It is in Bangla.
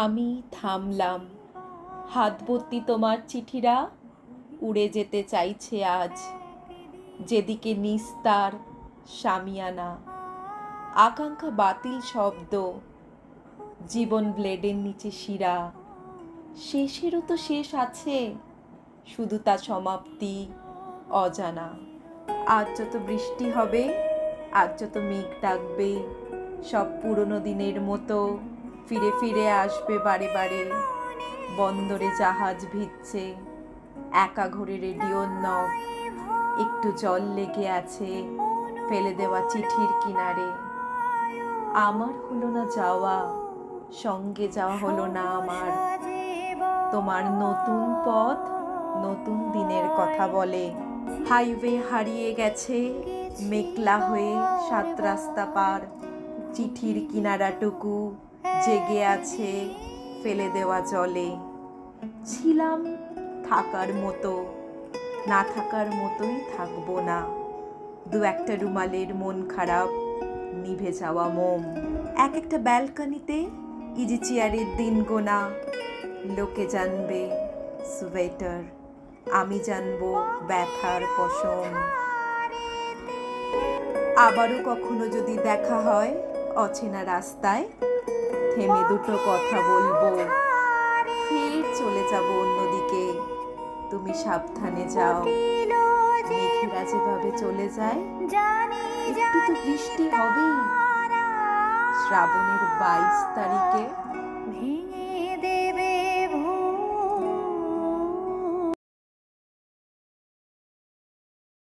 আমি থামলাম। হাত ভর্তি তোমার চিঠিরা উড়ে যেতে চাইছে আজ, যেদিকে নিস্তার শামিয়ানা। আকাঙ্ক্ষা বাতিল শব্দ, জীবন ব্লেডের নিচে শিরা। শেষেরও তো শেষ আছে, শুধু তা সমাপ্তি অজানা। আজ যত বৃষ্টি হবে, আজ যত মেঘ ডাকবে, সব পুরনো দিনের মতো ফিরে ফিরে আসবে বারে বারে। বন্দরে জাহাজ ভিজছে, একা ঘরে রেডিওর নব, একটু জল লেগে আছে ফেলে দেওয়া চিঠির কিনারে। আমার হলো না যাওয়া, সঙ্গে যাওয়া হলো না আমার। তোমার নতুন পথ নতুন দিনের কথা বলে। হাইওয়ে হারিয়ে গেছে মেঘলা হয়ে 7 রাস্তা পার। চিঠির কিনারাটুকু জেগে আছে ফেলে দেওয়া জলে। ছিলাম থাকার মতো, না থাকার মতোই থাকবো না। দু একটা রুমালের মন খারাপ, নিভে যাওয়া মোম। এক একটা ব্যালকনিতে ইজি চেয়ারের দিন গোনা। লোকে জানবে সোয়েটার, আমি জানবো ব্যথার পশম। আবারও কখনো যদি দেখা হয় অচেনা রাস্তায়, থেমে দুটো কথা বলবো, ফের চলে যাব অন্যদিকে। তুমি সাবধানে যাও। মেঘেরা যেভাবে চলে যায়, একটু তো বৃষ্টি হবেই শ্রাবণের 22 তারিখে।